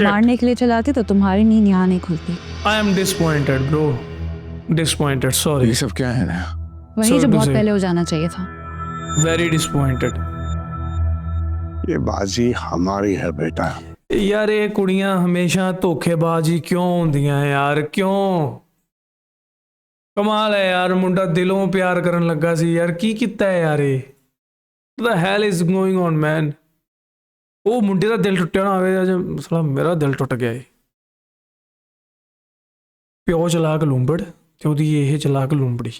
मारने के लिए चलाती तो तुम्हारी नींद यहाँ नहीं खुलती। I am disappointed bro, disappointed, sorry, ये सब क्या है ना? वही Sorry जो to बहुत say. पहले हो जाना चाहिए था। Very disappointed. ये बाजी हमारी है बेटा। यार ये कुड़ियां हमेशा धोखेबाजी क्यों होंदियां यार, क्यों? कमाल है यार, मुंडा दिलों प्यार करन लगा सी यार, की कीता है यार ये? What the hell is going on man? ਉਹ ਮੁੰਡੇ ਦਾ ਦਿਲ ਟੁੱਟਿਆ ਨਾ ਹੋਵੇ, ਅਜ ਸਾਲਾ ਮੇਰਾ ਦਿਲ ਟੁੱਟ ਗਿਆ ਏ। ਪਿਓ ਚਲਾਕ ਲੂੰਬੜ ਤੇ ਉਹਦੀ ਇਹ ਚਲਾਕ ਲੂੰਬੜੀ।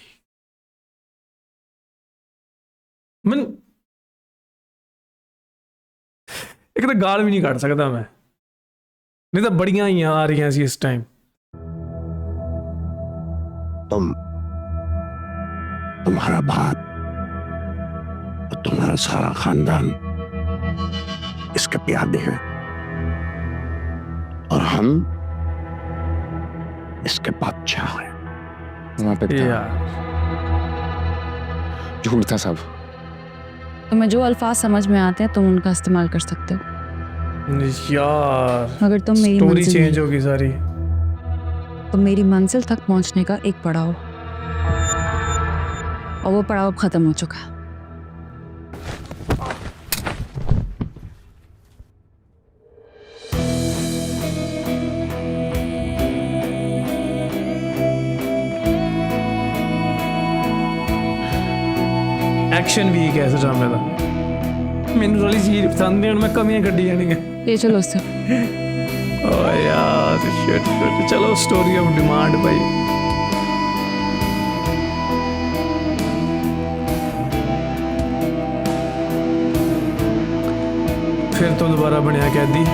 ਮੈਂ ਇੱਕ ਤਾਂ ਗਾਲ ਵੀ ਨਹੀਂ ਕੱਢ ਸਕਦਾ ਮੈਂ, नहीं तो बड़ियां ही आ रही सी इस टाइम। तुम्हारा बाप और तुम्हारा सारा खानदान इसके प्यादे हैं और हम इसके बादशाह हैं। यार झूठ था सब। तुम्हें जो अल्फाज समझ में आते हैं तुम उनका इस्तेमाल कर सकते हो। यार अगर तुम मेरी स्टोरी मंजिल चेंज होगी सारी। तो मेरी मंजिल तक पहुंचने का एक पड़ाव, और वो पड़ाव अब खत्म हो चुका है। एक्शन वीक है इस ड्रामे का, मैनू थोड़ी चीज पसंद नहीं, मैं कमियां कड्डी जानियां। ले चलो उससे। ओ यार शिट शिट, चलो स्टोरी ऑफ डिमांड भाई। फिर तो दोबारा बनया कैदी।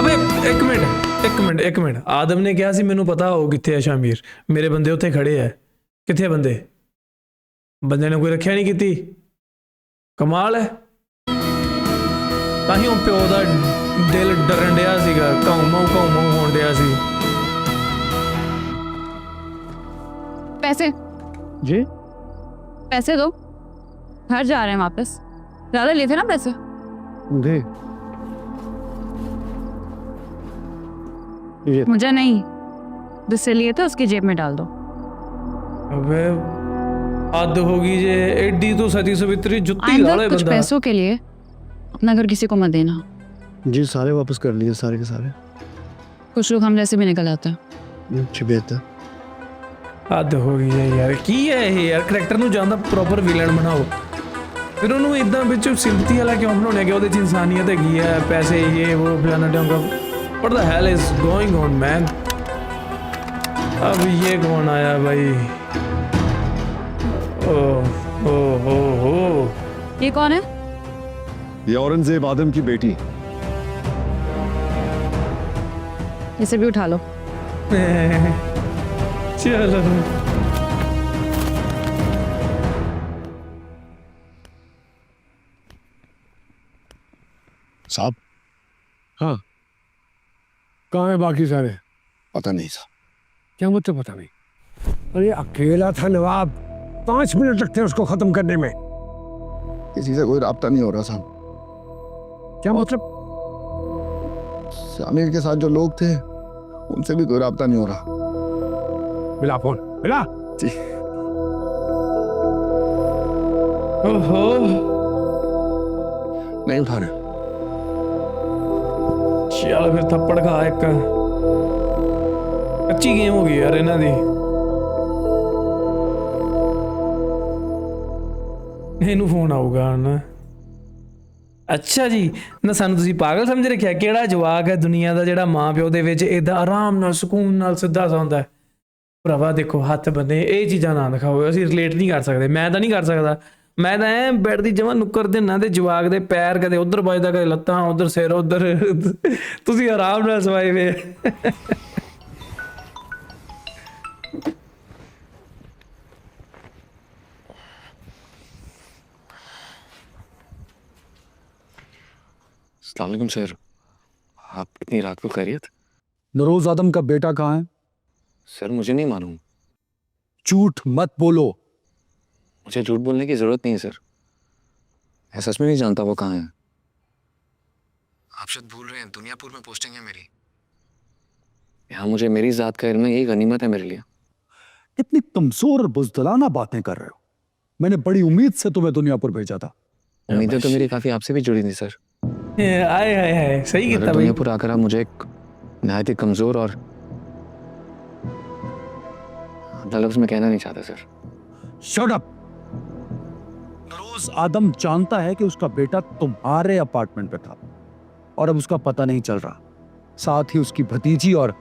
अबे एक मिनट आदम ने कहा सी मैनू पता हो किथे है शामिर, मेरे बंदे उत्थे खड़े है, किथे बंदे? बंदे ने कोई रखिया नहीं की, कमाल है। ताही ਉਹ ਪਿਓ ਦਾ ਦਿਲ ਡਰਨ ਡਿਆ ਸੀਗਾ, ਕਾਉ ਮਾਉ ਹੋਣ ਡਿਆ ਸੀ। पैसे जी पैसे दो, घर जा रहे हैं वापस। ज्यादा लेते ना पैसे। दे ये मुझे नहीं, जिससे लिए थे उसकी जेब में डाल दो। अबे हद होगी जे, एडी तो सती सवित्री जुत्ती आइंदा लाले कुछ बंदा। पैसों के लिए अपना घर किसी को मत देना। जी सारे वापस कर लिए, सारे के सारे। कुछ लोग हम जैसे भी निकल आते हैं। अच्छी बेहतर। हद हो गई है यार, की है ये यार? करैक्टर ਨੂੰ ਜਾਂਦਾ ਪ੍ਰੋਪਰ ਵਿਲਨ ਬਣਾਓ, ਫਿਰ ਉਹਨੂੰ ਇਦਾਂ ਵਿੱਚ ਸਿੰਪਥੀ ਵਾਲਾ ਕਿਉਂ ਬਣਾਉਣਾ ਕਿ ਉਹਦੇ ਚ ਇਨਸਾਨੀਅਤ ਹੈਗੀ ਹੈ, ਪੈਸੇ ਇਹ ਉਹ ਫਲਾਣਾ ਢੰਗਾ। What the hell is going on man? अब ये कौन आया भाई? ओ ये कौन है? ये औरंगजेब आदम की बेटी। इसे भी उठा लो। चलो साहब। हाँ, कहाँ है बाकी सारे? पता नहीं साहब। क्या मतलब पता नहीं? अरे अकेला था नवाब, 5 मिनट लगते हैं उसको खत्म करने में। किसी से कोई राब्ता नहीं हो रहा साहब। क्या मतलब? शामिर के साथ जो लोग थे उनसे भी कोई राब्ता नहीं हो रहा। मिला फोन, मिला। जी। ओहो नहीं उठा रहे। चल फिर थप्पड़ खा एक। अच्छी गेम हो गई यार इन्हां दी। ਇਹਨੂੰ ਫੋਨ ਆਊਗਾ ਨਾ। ਅੱਛਾ ਜੀ, ਨਾ ਸਾਨੂੰ ਤੁਸੀਂ ਪਾਗਲ ਸਮਝ ਰੱਖਿਆ? ਕਿਹੜਾ ਜਵਾਕ ਹੈ ਦੁਨੀਆ ਦਾ ਜਿਹੜਾ ਮਾਂ ਪਿਓ ਦੇ ਵਿੱਚ ਇਦਾਂ ਆਰਾਮ ਨਾਲ ਸਕੂਨ ਨਾਲ ਸਿੱਧਾ ਸੌਂਦਾ ਹੈ? ਭਰਾਵਾ ਦੇਖੋ ਹੱਥ ਬੰਨੇ, ਇਹ ਚੀਜ਼ਾਂ ਨਾ ਦਿਖਾਓ, ਅਸੀਂ ਰਿਲੇਟ ਨਹੀਂ ਕਰ ਸਕਦੇ। ਮੈਂ ਤਾਂ ਨਹੀਂ ਕਰ ਸਕਦਾ, ਮੈਂ ਤਾਂ ਐ ਬੈੱਡ ਦੀ ਜਮਾਂ ਨੁੱਕਰ ਦੇ ਨਾ ਤੇ ਜਵਾਕ ਦੇ ਪੈਰ ਕਦੇ ਉਧਰ ਵੱਜਦਾ, ਕਦੇ ਲੱਤਾਂ ਉਧਰ, ਸਿਰ ਉਧਰ। ਤੁਸੀਂ ਆਰਾਮ ਨਾਲ ਸਵਾਏ ਵੇ। अस्सलाम वालेकुम सर, आप इतनी रात को खैरियत? नरोज आदम का बेटा कहाँ है? सर मुझे नहीं मालूम। झूठ मत बोलो। मुझे झूठ बोलने की जरूरत नहीं है सर, मैं सच में नहीं जानता वो कहाँ है। आप शायद भूल रहे हैं, दुनियापुर में पोस्टिंग है मेरी। यहाँ मुझे मेरी जात का इल्म है, यही गनीमत है मेरे लिए। कितनी कमजोर और बुज़दिलाना बातें कर रहे हो। मैंने बड़ी उम्मीद से तुम्हें दुनियापुर भेजा था। उम्मीदें तो मेरी काफी आपसे भी जुड़ी थी सर। आए हाय हाय, सही मगर किया भाई। दुनियापुर आकर आप मुझे एक नहायत ही कमजोर और लफ्ज़ में कहना नहीं चाहता सर। Shut up. नरोज आदम जानता है कि उसका बेटा तुम्हारे अपार्टमेंट पे था और अब उसका पता नहीं चल रहा। साथ ही उसकी भतीजी और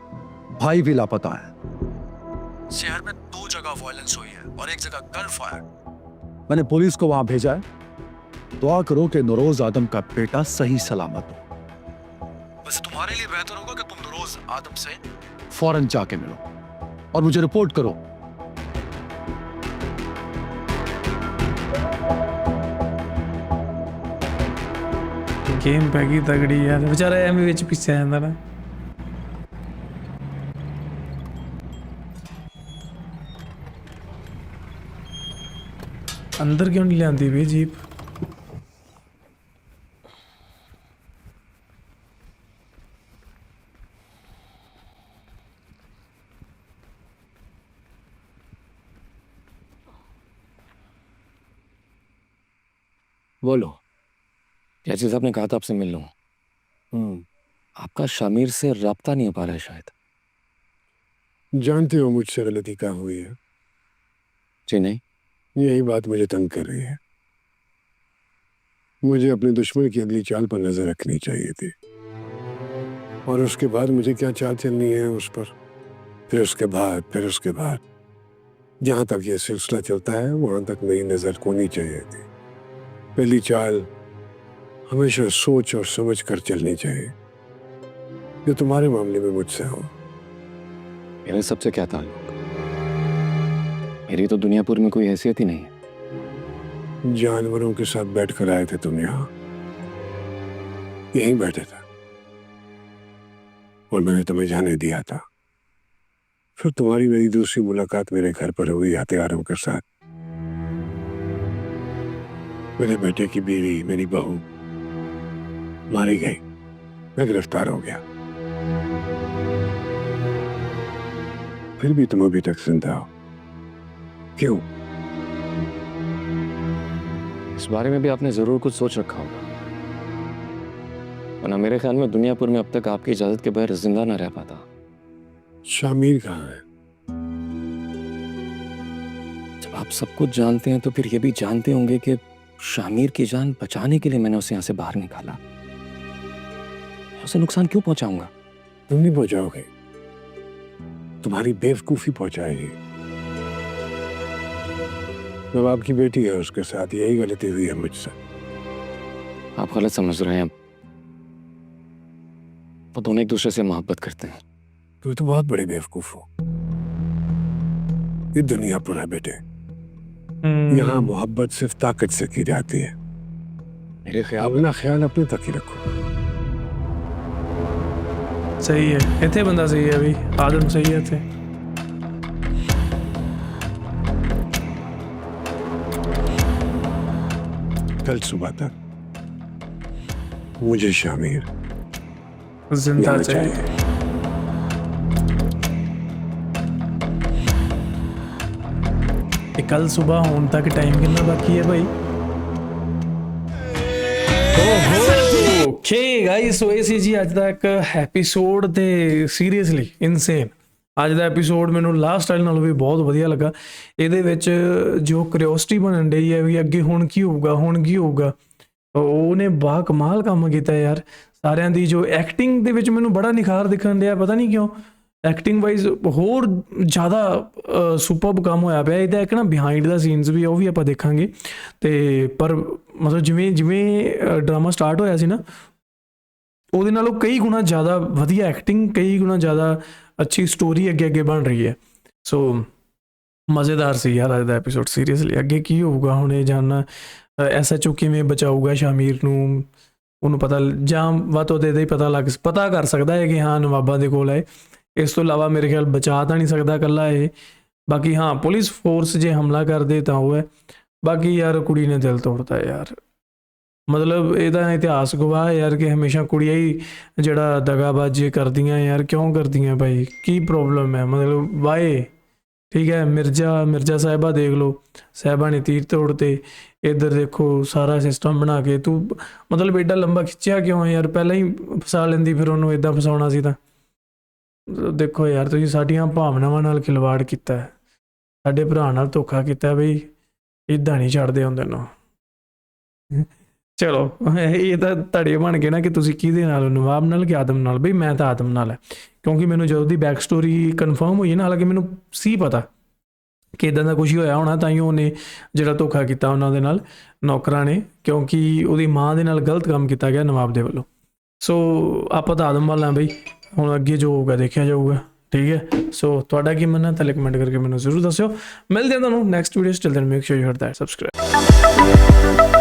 भाई भी लापता है। शहर में 2 जगह वायलेंस हुई है और 1 जगह गन फायर। मैंने पुलिस को वहां भेजा है। दुआ करो कि नरोज आदम का बेटा सही सलामत हो। वैसे तुम्हारे लिए बेहतर होगा कि तुम नरोज आदम से फौरन जाके मिलो और मुझे रिपोर्ट करो। गेम पैगी तगड़ी यार, बेचारा एम विच पीछे आ जांदा ना। अंदर क्यों नहीं लियांदी वे जीप? बोलो, क्या चीज आपने कहा था आपसे मिल लूं। आपका शामिर से राब्ता नहीं हो पा रहा है शायद। जानते हो मुझसे गलती क्या हुई है? जी नहीं। यही बात मुझे तंग कर रही है। मुझे अपने दुश्मन की अगली चाल पर नजर रखनी चाहिए थी, और उसके बाद मुझे क्या चाल चलनी है उस पर, फिर उसके बाद जहां तक ये सिलसिला चलता है वहां तक मेरी नजर होनी चाहिए थी। पहली चाल हमेशा सोच और समझ कर चलनी चाहिए, जो तुम्हारे मामले में मुझसे हो। मेरे सबसे क्या ताल्लुक? मेरी तो दुनियापुर में कोई हैसियत ही नहीं है। जानवरों के साथ बैठकर आए थे तुम यहाँ, यहीं बैठे थे और मैंने तुम्हें जाने दिया था। फिर तुम्हारी मेरी दूसरी मुलाकात मेरे घर पर हुई हथियारों के साथ। मेरे बेटे की बीवी, मेरी बहू मारी गई, मैं गिरफ्तार हो गया। फिर भी तुम अभी तक जिंदा हो, क्यों? इस बारे में भी आपने जरूर कुछ सोच रखा होगा, वरना मेरे ख्याल में दुनियापुर में अब तक आपकी इजाजत के बगैर जिंदा ना रह पाता। शामिर कहाँ है? जब आप सब कुछ जानते हैं तो फिर ये भी जानते होंगे कि शामिर की जान बचाने के लिए मैंने उसे यहाँ से बाहर निकाला। उसे नुकसान क्यों पहुंचाऊंगा? तुम नहीं पहुंचाओगे, तुम्हारी बेवकूफी पहुंचाएगी। नवाब की बेटी है, उसके साथ यही गलती हुई है मुझसे। आप गलत समझ रहे हैं। वो दोनों एक दूसरे से मोहब्बत करते हैं। तुम तो बहुत बड़े बेवकूफ हो। ये दुनिया पर है बेटे, यहाँ मोहब्बत सिर्फ ताकत से की जाती है। मेरे ख्याल अपना ख्याल अपने तक ही रखो। सही है, इतने बंदा सही है, अभी आदम सही है थे। कल सुबह तक मुझे शामिर जिंदा यहाँ चाहिए। कल सुबह होने तक टाइम कितना बाकी है भाई? ओके गाइस, सो इसी जी ਅੱਜ ਦਾ ਇੱਕ ਐਪੀਸੋਡ ਤੇ ਸੀਰੀਅਸਲੀ ਇਨਸੇਨ ਅੱਜ ਦਾ ਐਪੀਸੋਡ ਮੈਨੂੰ ਲਾਸਟ ਟਾਈਮ ਨਾਲੋਂ ਵੀ ਬਹੁਤ ਵਧੀਆ ਲੱਗਾ। ਇਹਦੇ ਵਿੱਚ ਜੋ ਕਿਉਰਿਓਸਿਟੀ ਬਣਨ ਡਈ ਹੈ ਵੀ ਅੱਗੇ ਹੁਣ ਕੀ ਹੋਊਗਾ, ਉਹਨੇ ਬਾ ਕਮਾਲ ਕੰਮ ਕੀਤਾ ਯਾਰ। ਸਾਰਿਆਂ ਦੀ ਜੋ ਐਕਟਿੰਗ ਦੇ ਵਿੱਚ ਮੈਨੂੰ ਬੜਾ ਨਿਖਾਰ ਦਿਖਣ ਡਿਆ, ਪਤਾ ਨਹੀਂ ਕਿਉਂ। ਐਕਟਿੰਗ ਵਾਈਜ਼ ਹੋਰ ਜ਼ਿਆਦਾ ਸੁਪਰਬ ਕੰਮ ਹੋਇਆ ਪਿਆ। ਇਹਦਾ ਇੱਕ ਨਾ ਬਿਹਾਈਂਡ ਦਾ ਸੀਨਸ ਵੀ ਉਹ ਵੀ ਆਪਾਂ ਦੇਖਾਂਗੇ। ਤੇ ਪਰ ਮਤਲਬ ਜਿਵੇਂ ਡਰਾਮਾ ਸਟਾਰਟ ਹੋਇਆ ਸੀ ਨਾ, ਉਹਦੇ ਨਾਲੋਂ ਕਈ ਗੁਣਾ ਜ਼ਿਆਦਾ ਵਧੀਆ ਐਕਟਿੰਗ, ਕਈ ਗੁਣਾ ਜ਼ਿਆਦਾ ਅੱਛੀ ਸਟੋਰੀ ਅੱਗੇ ਬਣ ਰਹੀ ਹੈ। ਸੋ ਮਜ਼ੇਦਾਰ ਸੀ ਯਾਰ ਅੱਜ ਦਾ ਐਪੀਸੋਡ। ਸੀਰੀਅਸਲੀ ਅੱਗੇ ਕੀ ਹੋਊਗਾ ਹੁਣ ਇਹ ਜਾਣਨਾ। SHO ਕਿਵੇਂ ਬਚਾਊਗਾ ਸ਼ਾਮੀਰ ਨੂੰ, ਉਹਨੂੰ ਪਤਾ ਜਾਂ ਵੱਧ ਤੋਂ ਦੇ ਪਤਾ ਕਰ ਸਕਦਾ ਹੈ ਕਿ ਹਾਂ ਨਵਾਬਾਂ ਦੇ ਕੋਲ ਹੈ। ਇਸ ਤੋਂ ਇਲਾਵਾ ਮੇਰੇ ਖਿਆਲ ਬਚਾ ਤਾਂ ਨਹੀਂ ਸਕਦਾ ਇਕੱਲਾ ਇਹ। ਬਾਕੀ ਹਾਂ ਪੁਲਿਸ ਫੋਰਸ ਜੇ ਹਮਲਾ ਕਰਦੇ ਤਾਂ ਉਹ ਹੈ। ਬਾਕੀ ਯਾਰ ਕੁੜੀ ਨੇ ਦਿਲ ਤੋੜਤਾ ਯਾਰ, ਮਤਲਬ ਇਹਦਾ ਇਤਿਹਾਸ ਗਵਾਹ ਯਾਰ ਕਿ ਹਮੇਸ਼ਾ ਕੁੜੀਆਂ ਹੀ ਜਿਹੜਾ ਦਗਾਬਾਜ਼ੀ ਕਰਦੀਆਂ ਯਾਰ, ਕਿਉਂ ਕਰਦੀਆਂ ਭਾਈ, ਕੀ ਪ੍ਰੋਬਲਮ ਹੈ, ਮਤਲਬ ਵਾਏ। ਠੀਕ ਹੈ, ਮਿਰਜ਼ਾ ਸਾਹਿਬਾ ਦੇਖ ਲਓ, ਸਾਹਿਬਾ ਨੇ ਤੀਰ ਤੋੜਤੇ, ਇੱਧਰ ਦੇਖੋ ਸਾਰਾ ਸਿਸਟਮ ਬਣਾ ਕੇ, ਤੂੰ ਮਤਲਬ ਐਡਾ ਲੰਬਾ ਖਿੱਚਿਆ ਕਿਉਂ ਹੈ ਯਾਰ, ਪਹਿਲਾਂ ਹੀ ਫਸਾ ਲੈਂਦੀ, ਫਿਰ ਉਹਨੂੰ ਇੱਦਾਂ ਫਸਾਉਣਾ ਸੀ ਤਾਂ। ਦੇਖੋ ਯਾਰ ਤੁਸੀਂ ਸਾਡੀਆਂ ਭਾਵਨਾਵਾਂ ਨਾਲ ਖਿਲਵਾੜ ਕੀਤਾ, ਸਾਡੇ ਭਰਾ ਨਾਲ ਧੋਖਾ ਕੀਤਾ ਬਈ, ਇੱਦਾਂ ਨਹੀਂ ਛੱਡਦੇ ਹੁੰਦੇ ਨੂੰ। ਚਲੋ ਇਹ ਤਾਂ ਧੜੇ ਬਣ ਗਏ ਨਾ ਕਿ ਤੁਸੀਂ ਕਿਹਦੇ ਨਾਲ, ਨਵਾਬ ਨਾਲ ਕਿ ਆਦਮ ਨਾਲ। ਬਈ ਮੈਂ ਤਾਂ ਆਦਮ ਨਾਲ ਹੈ, ਕਿਉਂਕਿ ਮੈਨੂੰ ਜਦੋਂ ਦੀ ਬੈਕ ਸਟੋਰੀ ਕਨਫਰਮ ਹੋਈ ਨਾ, ਹਾਲਾਂਕਿ ਮੈਨੂੰ ਸੀ ਪਤਾ ਕਿ ਇੱਦਾਂ ਦਾ ਕੁਛ ਹੀ ਹੋਇਆ ਹੋਣਾ, ਤਾਂ ਹੀ ਉਹਨੇ ਜਿਹੜਾ ਧੋਖਾ ਕੀਤਾ ਉਹਨਾਂ ਦੇ ਨਾਲ ਨੌਕਰਾਂ ਨੇ, ਕਿਉਂਕਿ ਉਹਦੀ ਮਾਂ ਦੇ ਨਾਲ ਗਲਤ ਕੰਮ ਕੀਤਾ ਗਿਆ ਨਵਾਬ ਦੇ ਵੱਲੋਂ। ਸੋ ਆਪਾਂ ਤਾਂ ਆਦਮ ਵਾਲਾ ਬਈ, ਹੁਣ ਅੱਗੇ ਜੋ ਹੋਊਗਾ ਦੇਖਿਆ ਜਾਊਗਾ। ਠੀਕ ਹੈ, ਸੋ ਤੁਹਾਡਾ ਕੀ ਮੰਨਣਾ ਥੱਲੇ ਕਮੈਂਟ ਕਰਕੇ ਮੈਨੂੰ ਜ਼ਰੂਰ ਦੱਸਿਓ। ਮਿਲਦੇ ਹਾਂ ਤੁਹਾਨੂੰ ਨੈਕਸਟ ਵੀਡੀਓ 'ਚ, till then make sure you hit that subscribe.